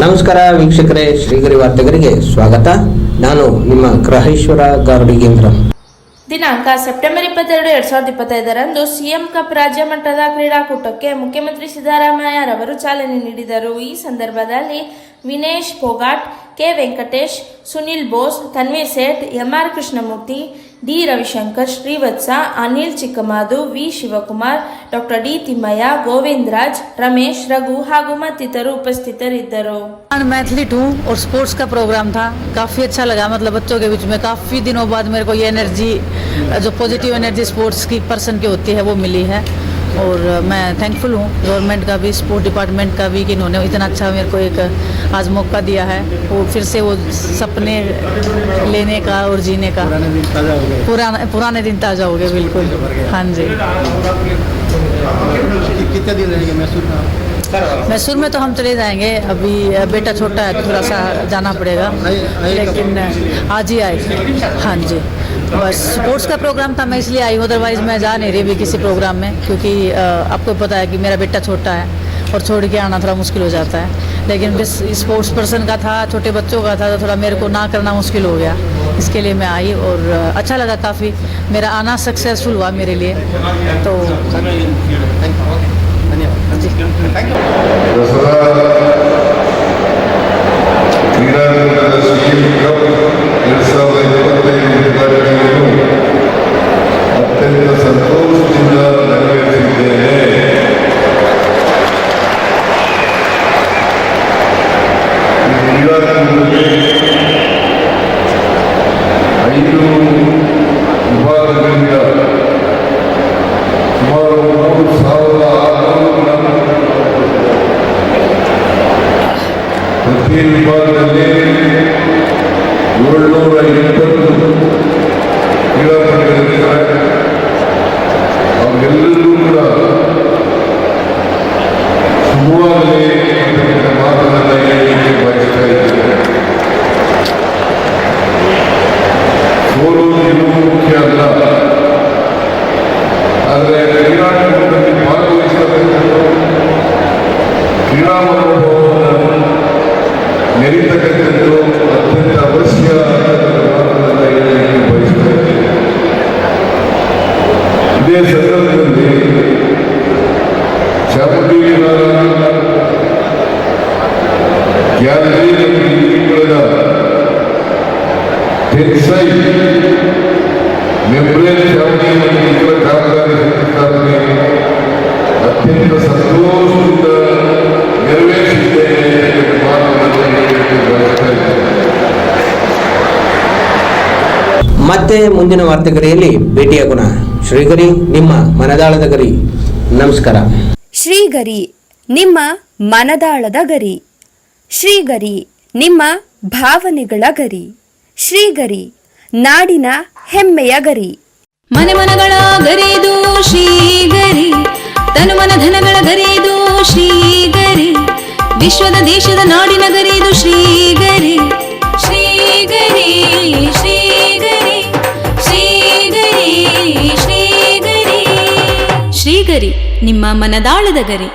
ನಮಸ್ಕಾರ ವೀಕ್ಷಕರೇ, ಶ್ರೀಗರಿ ವಾರ್ತೆಗರಿಗೆ ಸ್ವಾಗತ. ನಾನು ನಿಮ್ಮ ಗ್ರಹೇಶ್ವರ ಗಾರುಡಿಗೇಂದ್ರ. ದಿನಾಂಕ ಸೆಪ್ಟೆಂಬರ್ 22, 2025ರಂದು ಸಿಎಂ ಕಪ್ ರಾಜ್ಯ ಮಟ್ಟದ ಕ್ರೀಡಾಕೂಟಕ್ಕೆ ಮುಖ್ಯಮಂತ್ರಿ ಸಿದ್ದರಾಮಯ್ಯರವರು ಚಾಲನೆ ನೀಡಿದರು. ಈ ಸಂದರ್ಭದಲ್ಲಿ Vinesh Phogat, K Venkatesh, Sunil Bose, Tanveer Sait, MR Krishnamurthy, D Ravishankar, Srivatsa, Anil Chikkamadu, V Shivakumar, doctor D Thimmaiah, Govinda Raj, Ramesh, Raghu ಹಾಗೂ ಮತ್ತಿತರರು ಉಪಸ್ಥಿತರಿದ್ದರು. मैं एथलीट हूँ और स्पोर्ट्स का प्रोग्राम था, काफ़ी अच्छा लगा. मतलब बच्चों के बीच में काफ़ी दिनों बाद मेरे को ये एनर्जी, जो पॉजिटिव एनर्जी स्पोर्ट्स की पर्सन की होती है वो मिली है. और मैं थैंकफुल हूँ गवर्नमेंट का भी, स्पोर्ट डिपार्टमेंट का भी, कि इन्होंने इतना अच्छा मेरे को एक आज मौका दिया है. वो फिर से वो सपने लेने का और जीने का पुराने दिन ताज़ा हो गए. बिल्कुल, हाँ जी. कितने दिन रहेंगे मैसूर में? तो हम चले जाएंगे. अभी बेटा छोटा है तो थोड़ा सा जाना पड़ेगा, लेकिन आज ही आए. हाँ जी, बस स्पोर्ट्स का प्रोग्राम था, मैं इसलिए आई हूँ. अदरवाइज़ मैं जा नहीं रही भी किसी प्रोग्राम में, क्योंकि आपको पता है कि मेरा बेटा छोटा है और छोड़ के आना थोड़ा मुश्किल हो जाता है. लेकिन बस स्पोर्ट्स पर्सन का था, छोटे बच्चों का था, तो थोड़ा मेरे को ना करना मुश्किल हो गया. इसके लिए मैं आई और अच्छा लगा काफ़ी. मेरा आना सक्सेसफुल हुआ मेरे लिए. तो ಅತ್ಯಂತ ಸಂತೋಷದಿಂದ ನೆರವೇರಿಸಿದ್ದೇನೆ. ಈ ಕ್ರೀಡಾಕೂಟದಲ್ಲಿ 5 ವಿಭಾಗಗಳಿಂದ ಸುಮಾರು 3,600 ಪ್ರತಿ ವಿಭಾಗದಲ್ಲಿ 720 ಕ್ರೀಡಾಪಟುಗಳಿದ್ದಾರೆ. ಅವರೆಲ್ಲರೂ ಕೂಡ ಸುಮಾರೇ ಮಾತನ್ನ ಹೇಳಲಿಕ್ಕೆ ಬಯಸ್ತಾ ಇದ್ದಾರೆ. ಸೋಲುವುದು ಮುಖ್ಯ ಅಲ್ಲ, ಆದರೆ ಕ್ರೀಡಾಕೂಟದಲ್ಲಿ ಭಾಗವಹಿಸಬೇಕು, ಕ್ರೀಡಾ ಮನೋಭಾವವನ್ನು ಮೆರೀತಕ್ಕಂಥದ್ದು ಅತ್ಯಂತ ಅವಶ್ಯ ಮಾತನ್ನ ಹೇಳಲಿಕ್ಕೆ ಬಯಸ್ತಾ ಇದ್ದಾರೆ. ಇದೇ ಸಂದರ್ಭದಲ್ಲಿ ಚಾಮುಂಡಿ ಟೆನ್ಸೈ ಮೆಂಬ್ರೇನ್ ಚಾಮುಂಡಿ ಕಾಮಗಾರಿ ಶಂಕುಸ್ಥಾಪನೆ ಅತ್ಯಂತ ಸಂತೋಷದಿಂದ ನೆರವೇರಿಸಿದ್ದೇನೆ ಎಂಬ ಮಾತನ್ನು ಹೇಳಲಿಕ್ಕೆ ಬಯಸ್ತಾ ಇದ್ದೇನೆ. ಮತ್ತೆ ಮುಂದಿನ ವಾರ್ತೆಗರಿಯಲ್ಲಿ ಭೇಟಿಯಾಗೋಣ. ಶ್ರೀಗರಿ, ನಿಮ್ಮ ಮನದಾಳದ ಗರಿ. ನಮಸ್ಕಾರ. ಶ್ರೀಗರಿ, ನಿಮ್ಮ ಮನದಾಳದ ಗರಿ. ಶ್ರೀಗರಿ, ನಿಮ್ಮ ಭಾವನೆಗಳ ಗರಿ. ಶ್ರೀಗರಿ, ನಾಡಿನ ಹೆಮ್ಮೆಯ ಗರಿ. ಮನೆ ಮನಗಳ ಗರಿದು ಶ್ರೀಗರಿ, ತನು ಮನ ಧನಗಳ ಗರಿದು ಶ್ರೀಗರಿ, ವಿಶ್ವದ ದೇಶದ ನಾಡಿನ ಗರಿದು ಶ್ರೀಗರಿ. ಶ್ರೀಗರಿ ಶ್ರೀಗರಿ ಶ್ರೀಗರಿ ಶ್ರೀಗರಿ ಶ್ರೀಗರಿ, ನಿಮ್ಮ ಮನದಾಳದ ಗರಿ.